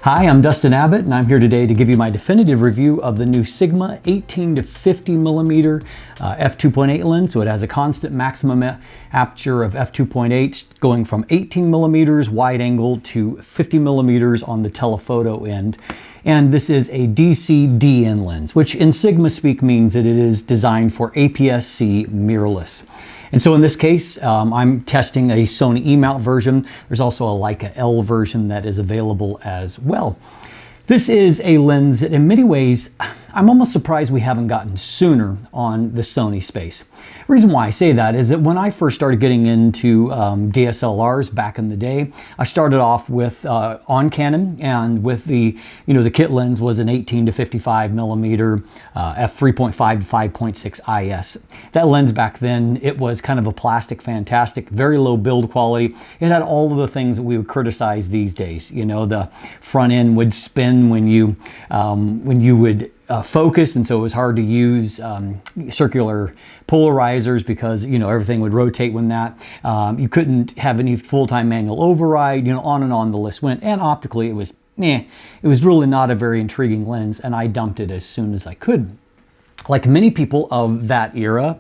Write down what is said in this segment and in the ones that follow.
Hi, I'm Dustin Abbott, and I'm here today to give you my definitive review of the new Sigma 18-50mm f2.8 lens. So it has a constant maximum aperture of f2.8, going from 18mm wide angle to 50mm on the telephoto end. And this is a DC-DN lens, which in Sigma speak means that it is designed for APS-C mirrorless. And so in this case, I'm testing a Sony E-mount version. There's also a Leica L version that is available as well. This is a lens that in many ways, I'm almost surprised we haven't gotten sooner on the Sony space. The reason why I say that is that when I first started getting into DSLRs back in the day, I started off with on Canon, and with the kit lens was an 18-55mm f3.5 to 5.6 IS. That lens back then, it was kind of a plastic fantastic, very low build quality. It had all of the things that we would criticize these days. You know, the front end would spin when you would focus, and so it was hard to use circular polarizers because everything would rotate when that. You couldn't have any full-time manual override. On and on the list went. And optically, it was really not a very intriguing lens, and I dumped it as soon as I could. Like many people of that era,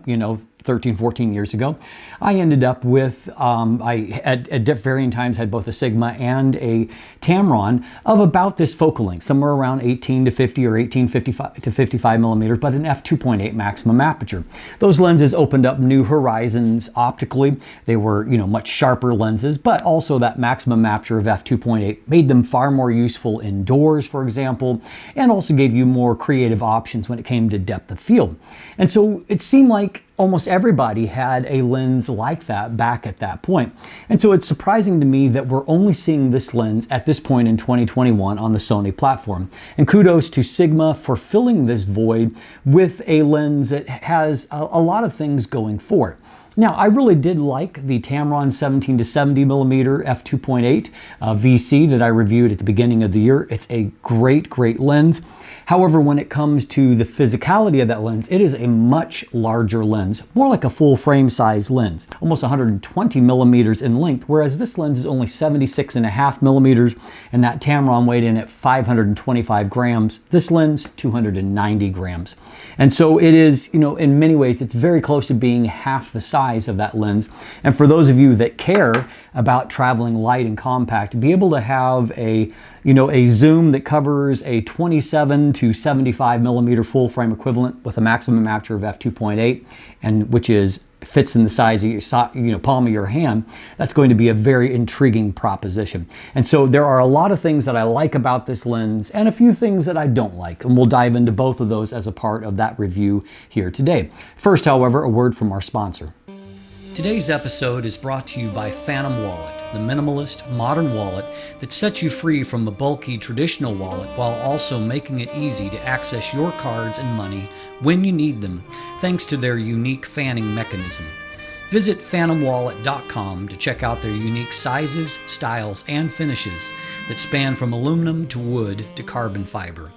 13, 14 years ago, I ended up with, I at varying times had both a Sigma and a Tamron of about this focal length, somewhere around 18-50 or 18-55 but an f2.8 maximum aperture. Those lenses opened up new horizons optically. They were, much sharper lenses, but also that maximum aperture of f2.8 made them far more useful indoors, for example, and also gave you more creative options when it came to depth of field. And so it seemed like almost everybody had a lens like that back at that point. And so it's surprising to me that we're only seeing this lens at this point in 2021 on the Sony platform. And kudos to Sigma for filling this void with a lens that has a lot of things going for it. Now, I really did like the Tamron 17-70mm f2.8 VC that I reviewed at the beginning of the year. It's a great lens. However, when it comes to the physicality of that lens, it is a much larger lens, more like a full frame size lens, almost 120 millimeters in length, whereas this lens is only 76.5 millimeters, and that Tamron weighed in at 525 grams. This lens, 290 grams. And so it is, in many ways, it's very close to being half the size of that lens. And for those of you that care about traveling light and compact, to be able to have a zoom that covers a 27 to 75 millimeter full frame equivalent with a maximum aperture of f2.8, and which fits in the size of your palm of your hand, that's going to be a very intriguing proposition. And so there are a lot of things that I like about this lens and a few things that I don't like, and we'll dive into both of those as a part of that review here today. First, however, a word from our sponsor. Today's episode is brought to you by Phantom Wallet, the minimalist, modern wallet that sets you free from a bulky traditional wallet while also making it easy to access your cards and money when you need them, thanks to their unique fanning mechanism. Visit phantomwallet.com to check out their unique sizes, styles, and finishes that span from aluminum to wood to carbon fiber.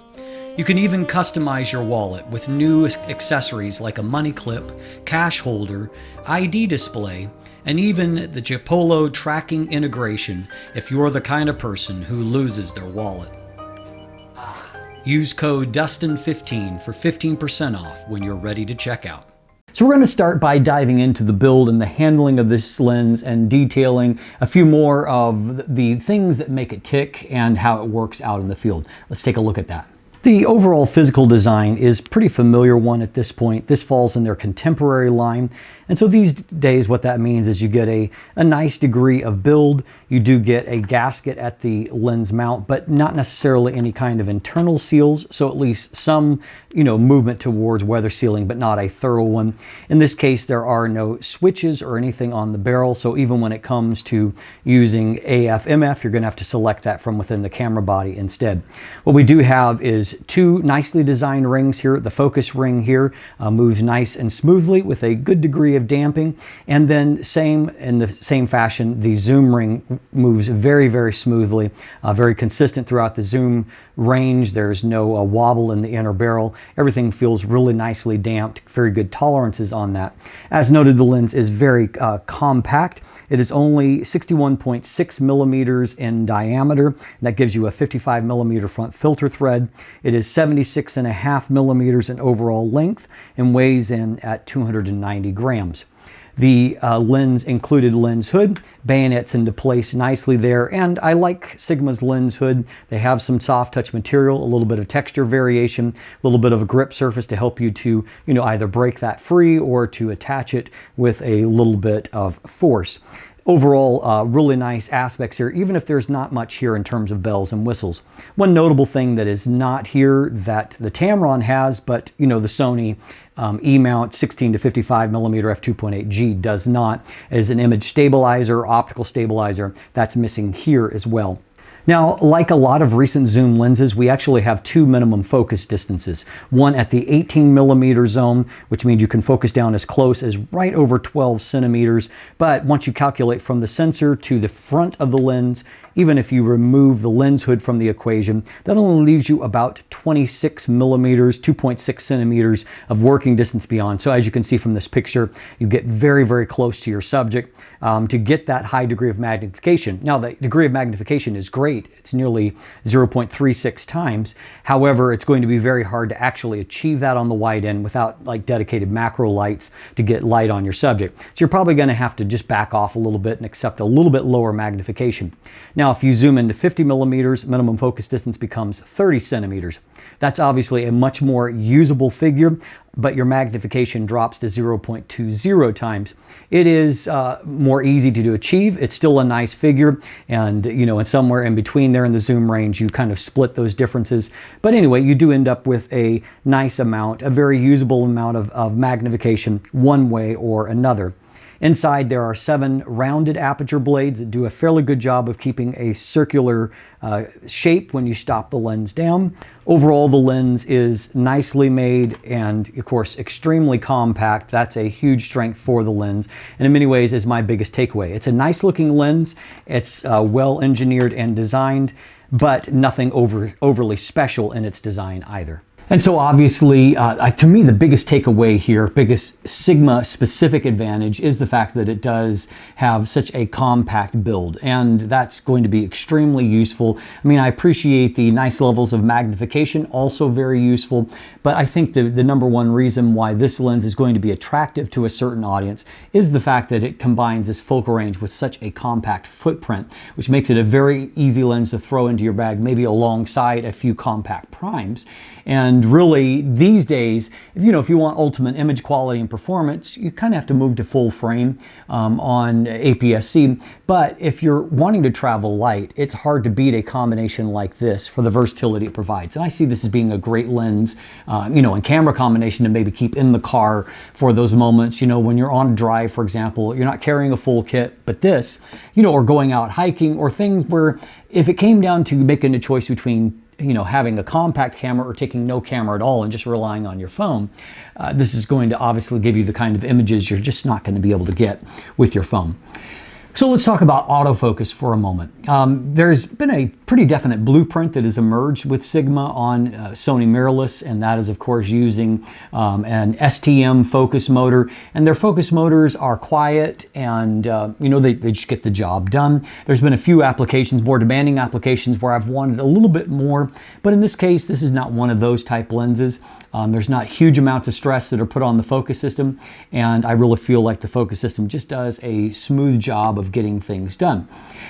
You can even customize your wallet with new accessories like a money clip, cash holder, ID display, and even the Chipolo tracking integration if you're the kind of person who loses their wallet. Use code DUSTIN15 for 15% off when you're ready to check out. So we're going to start by diving into the build and the handling of this lens and detailing a few more of the things that make it tick and how it works out in the field. Let's take a look at that. The overall physical design is a pretty familiar one at this point. This falls in their contemporary line. And so these days what that means is you get a nice degree of build. You do get a gasket at the lens mount, but not necessarily any kind of internal seals. So at least some, movement towards weather sealing, but not a thorough one. In this case, there are no switches or anything on the barrel. So even when it comes to using AF/MF, you're going to have to select that from within the camera body instead. What we do have is has two nicely designed rings here. The focus ring here moves nice and smoothly with a good degree of damping. And then in the same fashion, the zoom ring moves very, very smoothly, very consistent throughout the zoom range. There's no wobble in the inner barrel. Everything feels really nicely damped, very good tolerances on that. As noted, the lens is very compact. It is only 61.6 millimeters in diameter. That gives you a 55 millimeter front filter thread. It is 76.5 millimeters in overall length and weighs in at 290 grams. The included lens hood bayonets into place nicely there, and I like Sigma's lens hood. They have some soft touch material, a little bit of texture variation, a little bit of a grip surface to help you to, either break that free or to attach it with a little bit of force. Overall, really nice aspects here, even if there's not much here in terms of bells and whistles. One notable thing that is not here that the Tamron has, but the Sony E-mount 16 to 55 millimeter F2.8G does not, is an image stabilizer, optical stabilizer. That's missing here as well. Now, like a lot of recent zoom lenses, we actually have two minimum focus distances. One at the 18 millimeter zone, which means you can focus down as close as right over 12 centimeters. But once you calculate from the sensor to the front of the lens, even if you remove the lens hood from the equation, that only leaves you about 26 millimeters, 2.6 centimeters of working distance beyond. So as you can see from this picture, you get very, very close to your subject to get that high degree of magnification. Now, the degree of magnification is great. It's nearly 0.36 times. However, it's going to be very hard to actually achieve that on the wide end without dedicated macro lights to get light on your subject. So you're probably going to have to just back off a little bit and accept a little bit lower magnification. Now, if you zoom into 50 millimeters, minimum focus distance becomes 30 centimeters. That's obviously a much more usable figure, but your magnification drops to 0.20 times. It is more easy to achieve. It's still a nice figure, and and somewhere in between there in the zoom range, you kind of split those differences. But anyway, you do end up with a nice amount, a very usable amount of magnification one way or another. Inside, there are 7 rounded aperture blades that do a fairly good job of keeping a circular shape when you stop the lens down. Overall, the lens is nicely made and, of course, extremely compact. That's a huge strength for the lens, and in many ways is my biggest takeaway. It's a nice-looking lens. It's well engineered and designed, but nothing overly special in its design either. And so obviously, to me, the biggest takeaway here, biggest Sigma specific advantage is the fact that it does have such a compact build, and that's going to be extremely useful. I mean, I appreciate the nice levels of magnification, also very useful, but I think the number one reason why this lens is going to be attractive to a certain audience is the fact that it combines this focal range with such a compact footprint, which makes it a very easy lens to throw into your bag, maybe alongside a few compact primes. And really, these days, if you want ultimate image quality and performance, you kind of have to move to full frame on APS-C. But if you're wanting to travel light, it's hard to beat a combination like this for the versatility it provides. And I see this as being a great lens, and camera combination to maybe keep in the car for those moments, when you're on a drive, for example, you're not carrying a full kit, but this, or going out hiking, or things where if it came down to making a choice between having a compact camera or taking no camera at all and just relying on your phone, this is going to obviously give you the kind of images you're just not going to be able to get with your phone. So let's talk about autofocus for a moment. There's been a pretty definite blueprint that has emerged with Sigma on Sony mirrorless, and that is of course using an STM focus motor. And their focus motors are quiet and they just get the job done. There's been a few applications, more demanding applications, where I've wanted a little bit more, but in this case, this is not one of those type lenses. There's not huge amounts of stress that are put on the focus system, and I really feel like the focus system just does a smooth job of getting things done.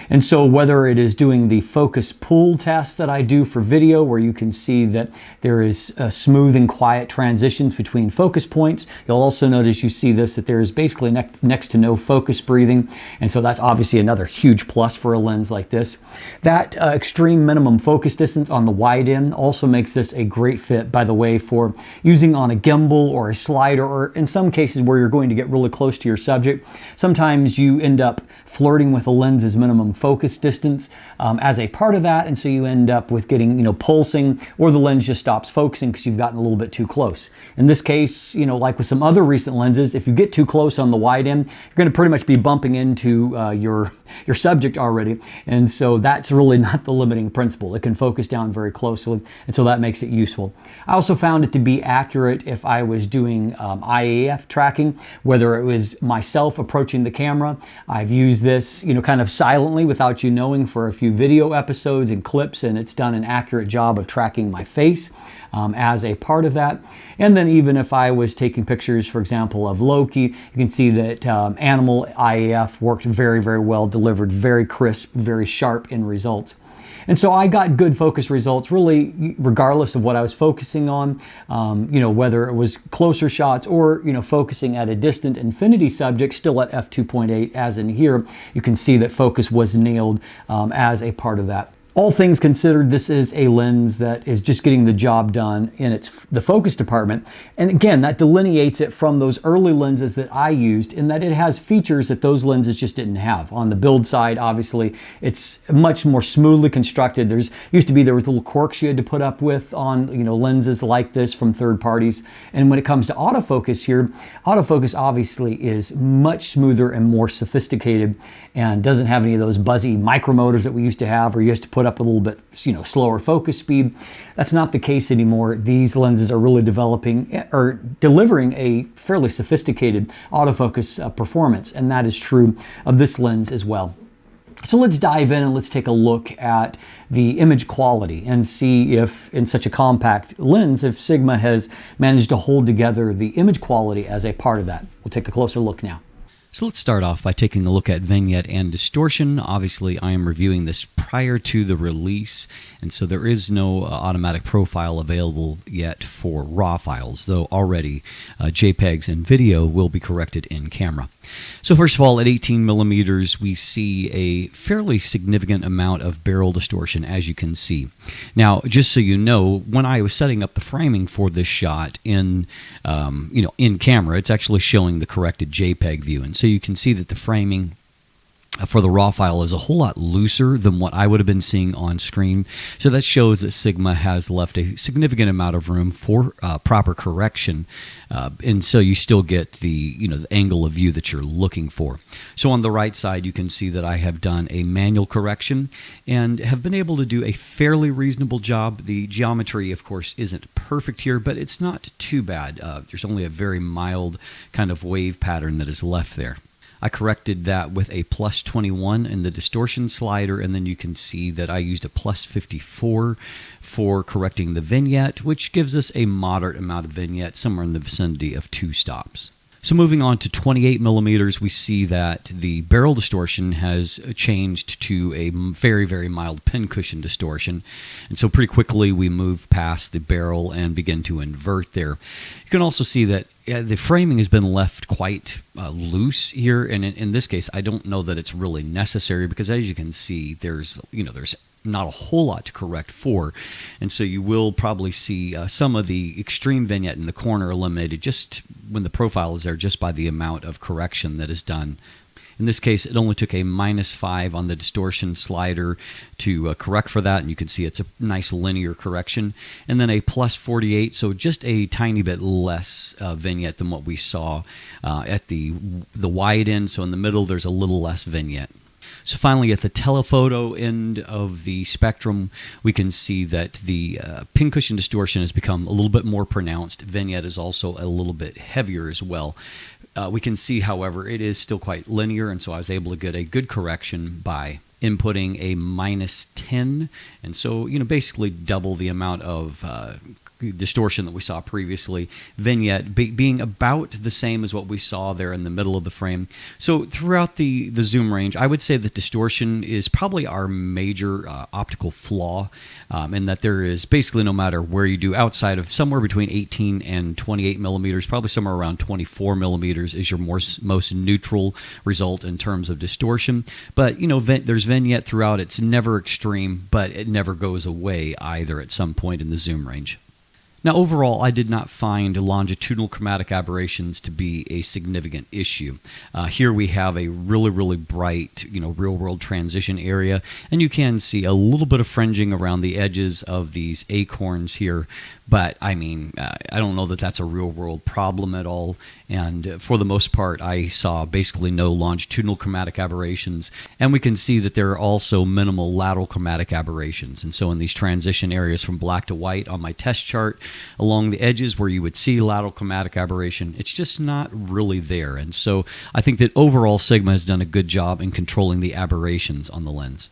And so whether it is doing the focus pull test that I do for video, where you can see that there is smooth and quiet transitions between focus points, you'll also notice you see this, that there is basically next to no focus breathing. And so that's obviously another huge plus for a lens like this. That extreme minimum focus distance on the wide end also makes this a great fit, by the way, for using on a gimbal or a slider, or in some cases where you're going to get really close to your subject. Sometimes you end up flirting with a lens's minimum focus distance as a part of of that, and so you end up with getting, pulsing, or the lens just stops focusing because you've gotten a little bit too close. In this case, like with some other recent lenses, if you get too close on the wide end, you're going to pretty much be bumping into your subject already, and so that's really not the limiting principle. It can focus down very closely, and so that makes it useful. I also found it to be accurate if I was doing IAF tracking, whether it was myself approaching the camera. I've used this, kind of silently without you knowing for a few video episodes and clips, and it's done an accurate job of tracking my face as a part of that. And then even if I was taking pictures, for example, of Loki, you can see that animal IAF worked very, very well, delivered very crisp, very sharp in results. And so I got good focus results really regardless of what I was focusing on, whether it was closer shots or, focusing at a distant infinity subject, still at f2.8 as in here, you can see that focus was nailed as a part of that. All things considered, this is a lens that is just getting the job done in the focus department. And again, that delineates it from those early lenses that I used in that it has features that those lenses just didn't have. On the build side, obviously, it's much more smoothly constructed. There was little quirks you had to put up with on lenses like this from third parties. And when it comes to autofocus here, autofocus obviously is much smoother and more sophisticated and doesn't have any of those buzzy micromotors that we used to have, or you used to put up a little bit slower focus speed. That's not the case anymore. These lenses are really delivering a fairly sophisticated autofocus performance, and that is true of this lens as well. So let's dive in and let's take a look at the image quality and see if in such a compact lens, if Sigma has managed to hold together the image quality as a part of that. We'll take a closer look now. So let's start off by taking a look at vignette and distortion. Obviously, I am reviewing this prior to the release, and so there is no automatic profile available yet for RAW files, though already JPEGs and video will be corrected in camera. So first of all, at 18 millimeters, we see a fairly significant amount of barrel distortion, as you can see. Now, just so you know, when I was setting up the framing for this shot in camera, it's actually showing the corrected JPEG view, and so you can see that the framing for the RAW file is a whole lot looser than what I would have been seeing on screen. So that shows that Sigma has left a significant amount of room for proper correction, and so you still get the the angle of view that you're looking for. So on the right side, you can see that I have done a manual correction and have been able to do a fairly reasonable job. The geometry, of course, isn't perfect here, but it's not too bad. There's only a very mild kind of wave pattern that is left there. I corrected that with a plus 21 in the distortion slider, and then you can see that I used a plus 54 for correcting the vignette, which gives us a moderate amount of vignette, somewhere in the vicinity of 2 stops. So moving on to 28 millimeters, we see that the barrel distortion has changed to a very, very mild pincushion distortion. And so pretty quickly we move past the barrel and begin to invert there. You can also see that the framing has been left quite loose here. And in this case, I don't know that it's really necessary because as you can see, there's not a whole lot to correct for, and so you will probably see some of the extreme vignette in the corner eliminated just when the profile is there, just by the amount of correction that is done. In this case, it only took a -5 on the distortion slider to correct for that, and you can see it's a nice linear correction, and then a plus 48, so just a tiny bit less vignette than what we saw at the wide end. So in the middle, there's a little less vignette. So finally, at the telephoto end of the spectrum, we can see that the pincushion distortion has become a little bit more pronounced. Vignette is also a little bit heavier as well. We can see, however, it is still quite linear, and so I was able to get a good correction by inputting a -10, and so basically double the amount of distortion that we saw previously. Vignette being about the same as what we saw there in the middle of the frame. So throughout the zoom range, I would say that distortion is probably our major optical flaw, in that there is basically, no matter where you do, outside of somewhere between 18 and 28 millimeters, probably somewhere around 24 millimeters is your most neutral result in terms of distortion. But there's vignette throughout. It's never extreme, but it never goes away either at some point in the zoom range. Now, overall, I did not find longitudinal chromatic aberrations to be a significant issue. Here we have a really bright, real-world transition area, and you can see a little bit of fringing around the edges of these acorns here. But I mean, I don't know that that's a real-world problem at all. And for the most part, I saw basically no longitudinal chromatic aberrations. And we can see that there are also minimal lateral chromatic aberrations. And so in these transition areas from black to white on my test chart, along the edges where you would see lateral chromatic aberration, it's just not really there. And so I think that overall Sigma has done a good job in controlling the aberrations on the lens.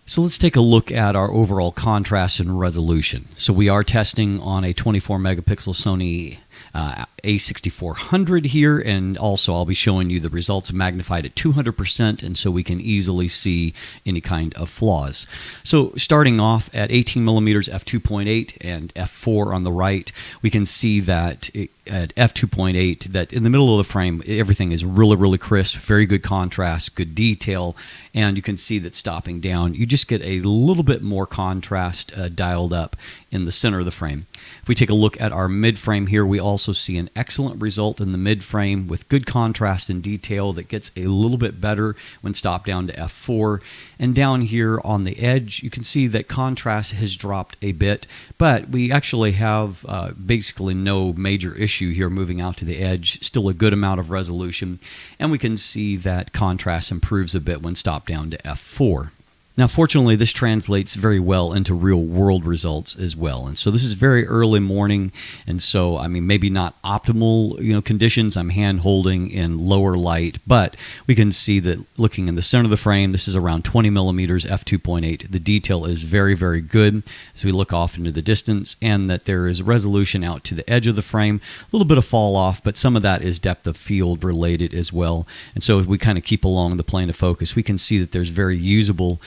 So let's take a look at our overall contrast and resolution. So we are testing on a 24 megapixel Sony A6400 here, and also I'll be showing you the results magnified at 200%, and so we can easily see any kind of flaws. So starting off at 18mm F2.8 and F4 on the right, we can see that at F2.8 that in the middle of the frame everything is really crisp, very good contrast, good detail, and you can see that stopping down you just get a little bit more contrast dialed up in the center of the frame. If we take a look at our mid frame here, we also see an excellent result in the mid frame with good contrast and detail that gets a little bit better when stopped down to F4. And down here on the edge, you can see that contrast has dropped a bit, but we actually have basically no major issue here moving out to the edge, still a good amount of resolution, and we can see that contrast improves a bit when stopped down to F4. Now, fortunately, this translates very well into real-world results as well. And so this is very early morning, and so, I mean, maybe not optimal, conditions. I'm hand-holding in lower light, but we can see that looking in the center of the frame, this is around 20mm f2.8. The detail is very good as we look off into the distance, and that there is resolution out to the edge of the frame. A little bit of fall-off, but some of that is depth of field related as well. And so as we kind of keep along the plane of focus, we can see that there's very usable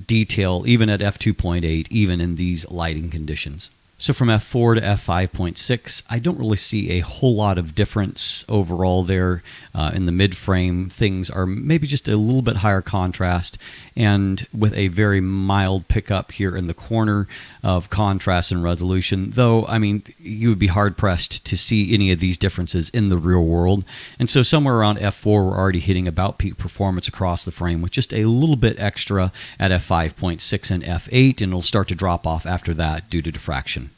detail even at f2.8, even in these lighting conditions. So from f4 to f5.6, I don't really see a whole lot of difference overall there. In the mid-frame, things are maybe just a little bit higher contrast, and with a very mild pickup here in the corner of contrast and resolution, though, I mean, you would be hard-pressed to see any of these differences in the real world. And so somewhere around f4, we're already hitting about peak performance across the frame with just a little bit extra at f5.6 and f8, and it'll start to drop off after that due to diffraction.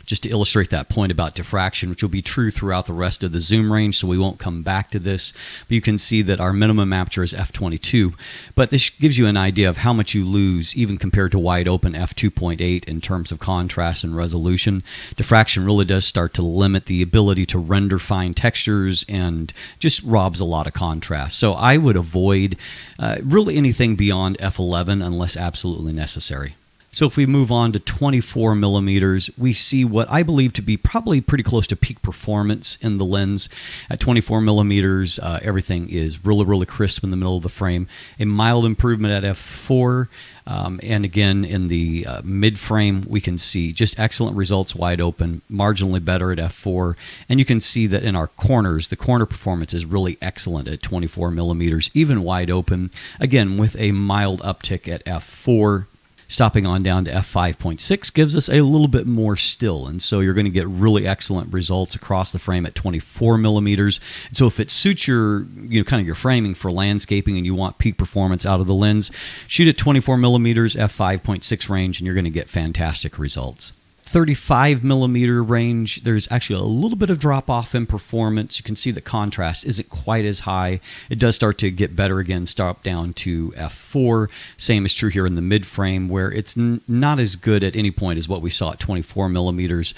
Just to illustrate that point about diffraction, which will be true throughout the rest of the zoom range, so we won't come back to this. But you can see that our minimum aperture is f22. But this gives you an idea of how much you lose even compared to wide open f2.8 in terms of contrast and resolution. Diffraction really does start to limit the ability to render fine textures and just robs a lot of contrast. So I would avoid really anything beyond f11 unless absolutely necessary. So if we move on to 24 millimeters, we see what I believe to be probably pretty close to peak performance in the lens. At 24 millimeters, everything is really crisp in the middle of the frame. A mild improvement at f4, and again in the mid frame, we can see just excellent results wide open, marginally better at f4, and you can see that in our corners, the corner performance is really excellent at 24 millimeters, even wide open, again with a mild uptick at f4. Stopping on down to f5.6 gives us a little bit more still, and so you're going to get really excellent results across the frame at 24 millimeters. And so if it suits your, kind of your framing for landscaping and you want peak performance out of the lens, shoot at 24 millimeters, f5.6 range, and you're going to get fantastic results. 35 millimeter range, there's actually a little bit of drop off in performance. You can see the contrast isn't quite as high. It does start to get better again, stop down to f4. Same is true here in the mid frame, where it's not as good at any point as what we saw at 24 millimeters.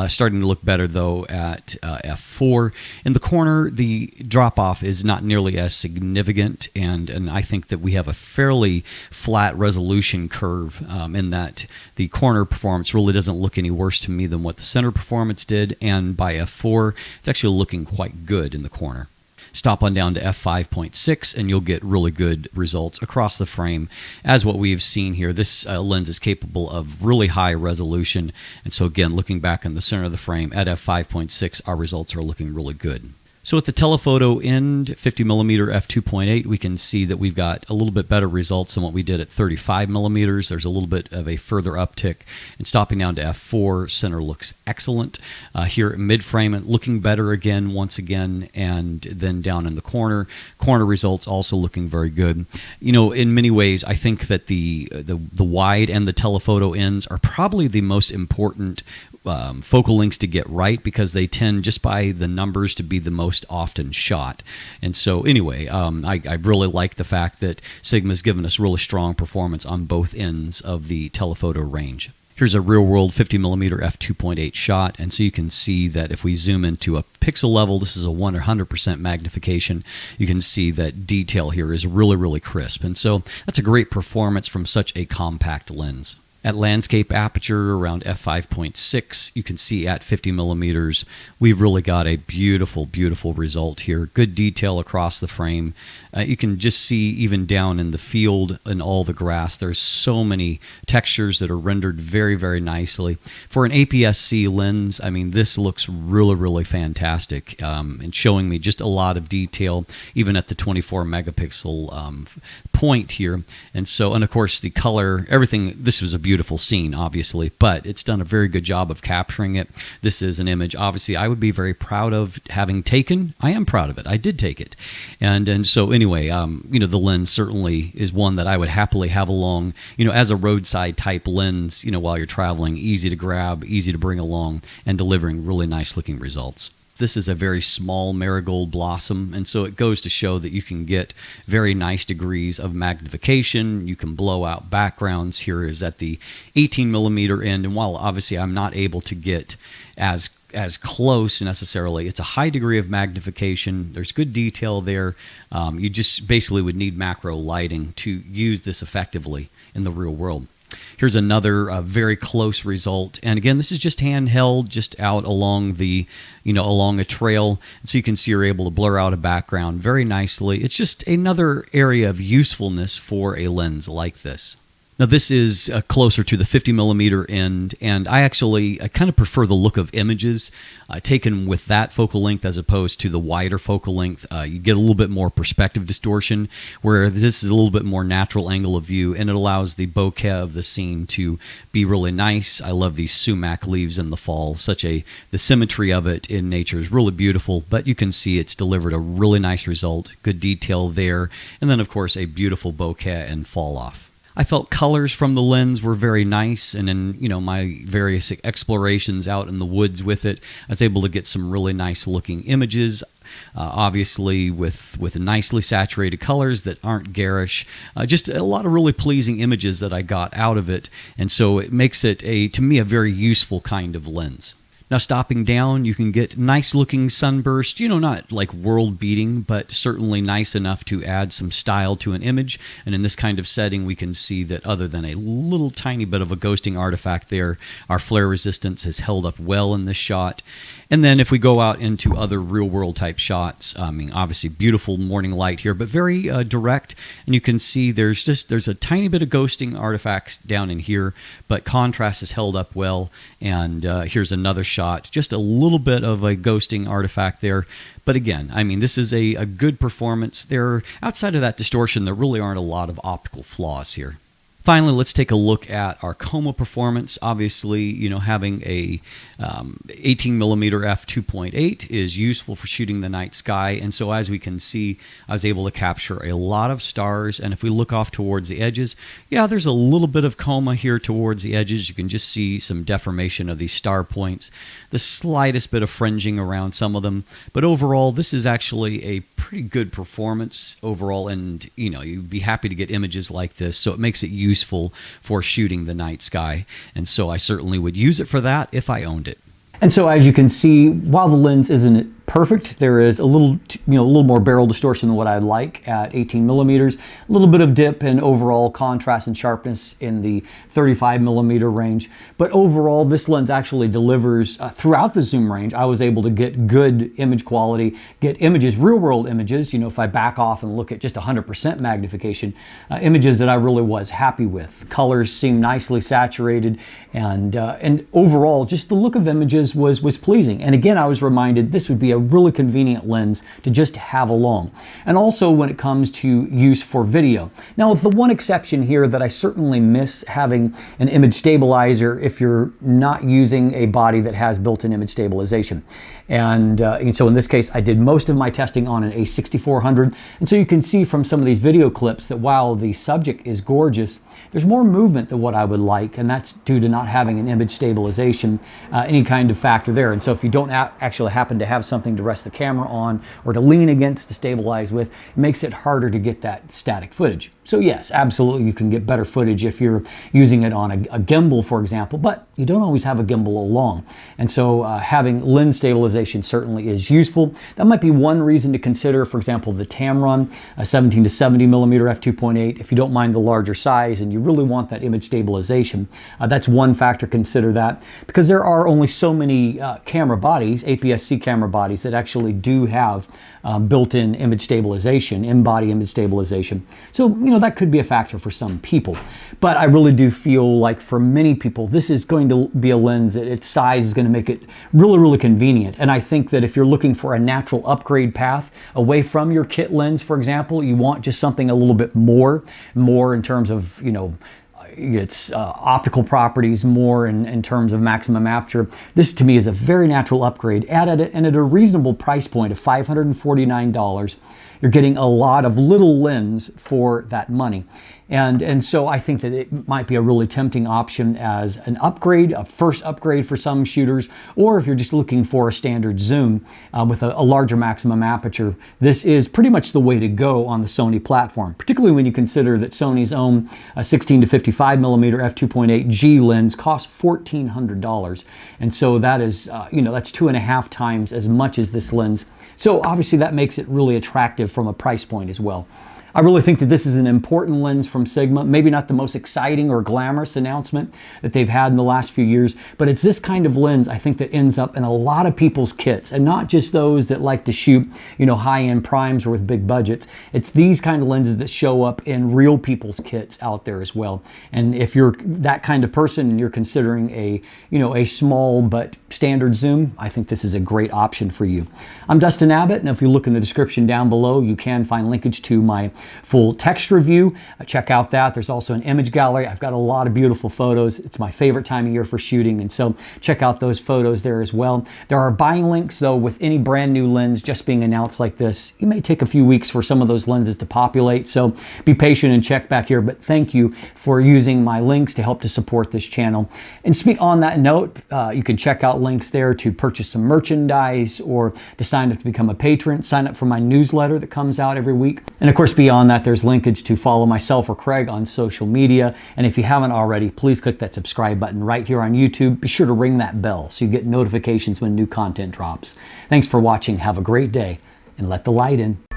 Starting to look better though at f4. In the corner, the drop off is not nearly as significant, and I think that we have a fairly flat resolution curve in that the corner performance really doesn't look any worse to me than what the center performance did, and by f4 it's actually looking quite good in the corner. Stop on down to f5.6 and you'll get really good results across the frame. As what we've seen here, this lens is capable of really high resolution, and so again, looking back in the center of the frame at f5.6, our results are looking really good. So at the telephoto end, 50mm f2.8, we can see that we've got a little bit better results than what we did at 35mm. There's a little bit of a further uptick. And stopping down to f4, center looks excellent. Here at mid-frame, looking better again, once again, and then down in the corner results also looking very good. You know, in many ways, I think that the wide and the telephoto ends are probably the most important focal lengths to get right, because they tend, just by the numbers, to be the most often shot. And so anyway, I really like the fact that Sigma's given us really strong performance on both ends of the telephoto range. Here's a real-world 50mm f2.8 shot, and so you can see that if we zoom into a pixel level, this is a 100% magnification, you can see that detail here is really, really crisp. And so that's a great performance from such a compact lens. At landscape aperture around f5.6, you can see at 50mm, we've really got a beautiful, beautiful result here. Good detail across the frame. You can just see even down in the field and all the grass, there's so many textures that are rendered very, very nicely. For an APS-C lens, I mean, this looks really, really fantastic, and showing me just a lot of detail, even at the 24 megapixel point here. And so, and of course, the color, everything, this was a beautiful scene, obviously, but it's done a very good job of capturing it. This is an image, obviously, I would be very proud of having taken. I am proud of it. I did take it. And so anyway, you know, the lens certainly is one that I would happily have along, you know, as a roadside type lens, you know, while you're traveling, easy to grab, easy to bring along, and delivering really nice looking results. This is a very small marigold blossom, and so it goes to show that you can get very nice degrees of magnification. You can blow out backgrounds. Here is at the 18mm end, and while obviously I'm not able to get as close necessarily, it's a high degree of magnification. There's good detail there. You just basically would need macro lighting to use this effectively in the real world. Here's another very close result, and again, this is just handheld, just out along the, you know, along a trail, and so you can see you're able to blur out a background very nicely. It's just another area of usefulness for a lens like this. Now this is closer to the 50mm end, and I kind of prefer the look of images taken with that focal length as opposed to the wider focal length. You get a little bit more perspective distortion, where this is a little bit more natural angle of view, and it allows the bokeh of the scene to be really nice. I love these sumac leaves in the fall. The symmetry of it in nature is really beautiful, but you can see it's delivered a really nice result, good detail there, and then of course a beautiful bokeh and fall off. I felt colors from the lens were very nice, and in, you know, my various explorations out in the woods with it, I was able to get some really nice looking images, obviously with nicely saturated colors that aren't garish. Just a lot of really pleasing images that I got out of it, and so it makes it, to me, a very useful kind of lens. Now stopping down, you can get nice looking sunburst, you know, not like world beating, but certainly nice enough to add some style to an image. And in this kind of setting, we can see that other than a little tiny bit of a ghosting artifact there, our flare resistance has held up well in this shot. And then if we go out into other real world type shots, I mean, obviously beautiful morning light here, but very direct. And you can see there's a tiny bit of ghosting artifacts down in here, but contrast is held up well. And here's another shot, just a little bit of a ghosting artifact there. But again, I mean, this is a good performance. Outside of that distortion, there really aren't a lot of optical flaws here. Finally, let's take a look at our chroma performance. Obviously, you know, having a 18mm f2.8 is useful for shooting the night sky, and so as we can see, I was able to capture a lot of stars. And if we look off towards the edges, yeah, there's a little bit of chroma here towards the edges. You can just see some deformation of these star points, the slightest bit of fringing around some of them, but overall, this is actually a pretty good performance overall. And you know, you'd be happy to get images like this, so it makes it useful for shooting the night sky, and so I certainly would use it for that if I owned it. And so as you can see, while the lens isn't perfect, there is a little more barrel distortion than what I'd like at 18mm, a little bit of dip in overall contrast and sharpness in the 35mm range. But overall, this lens actually delivers throughout the zoom range. I was able to get good image quality, get images, real world images, you know, if I back off and look at just 100% magnification, images that I really was happy with. Colors seem nicely saturated, and overall, just the look of images was pleasing. And again, I was reminded this would be a really convenient lens to just have along. And also when it comes to use for video. Now, with the one exception here that I certainly miss having an image stabilizer if you're not using a body that has built-in image stabilization. And so in this case, I did most of my testing on an A6400. And so you can see from some of these video clips that while the subject is gorgeous, there's more movement than what I would like, and that's due to not having an image stabilization, any kind of factor there. And so if you don't actually happen to have something to rest the camera on or to lean against to stabilize with, it makes it harder to get that static footage. So yes, absolutely you can get better footage if you're using it on a gimbal, for example, but you don't always have a gimbal along. And so having lens stabilization certainly is useful. That might be one reason to consider, for example, the Tamron 17 to 70mm f2.8. If you don't mind the larger size and you really want that image stabilization, that's one factor. Consider that, because there are only so many camera bodies, APS-C camera bodies, that actually do have built-in image stabilization, in-body image stabilization. So, that could be a factor for some people. But I really do feel like for many people, this is going to be a lens that its size is going to make it really, really convenient. And I think that if you're looking for a natural upgrade path away from your kit lens, for example, you want just something a little bit more in terms of, its optical properties, more in terms of maximum aperture. This to me is a very natural upgrade, and at a reasonable price point of $549. You're getting a lot of little lens for that money. And so I think that it might be a really tempting option as an upgrade, a first upgrade for some shooters, or if you're just looking for a standard zoom with a larger maximum aperture, this is pretty much the way to go on the Sony platform, particularly when you consider that Sony's own 16 to 55mm f2.8 G lens costs $1,400. And so that is, that's 2.5 times as much as this lens. So obviously that makes it really attractive from a price point as well. I really think that this is an important lens from Sigma. Maybe not the most exciting or glamorous announcement that they've had in the last few years, but it's this kind of lens I think that ends up in a lot of people's kits, and not just those that like to shoot, high-end primes or with big budgets. It's these kind of lenses that show up in real people's kits out there as well. And if you're that kind of person and you're considering a small but standard zoom, I think this is a great option for you. I'm Dustin Abbott, and if you look in the description down below, you can find linkage to my full text review. Check out that. There's also an image gallery. I've got a lot of beautiful photos. It's my favorite time of year for shooting, and so check out those photos there as well. There are buying links, though, with any brand new lens just being announced like this. It may take a few weeks for some of those lenses to populate, so be patient and check back here. But thank you for using my links to help to support this channel. And on that note, you can check out links there to purchase some merchandise or to sign up to become a patron, sign up for my newsletter that comes out every week. And of course, beyond that, there's linkage to follow myself or Craig on social media. And if you haven't already, please click that subscribe button right here on YouTube. Be sure to ring that bell so you get notifications when new content drops. Thanks for watching. Have a great day, and let the light in.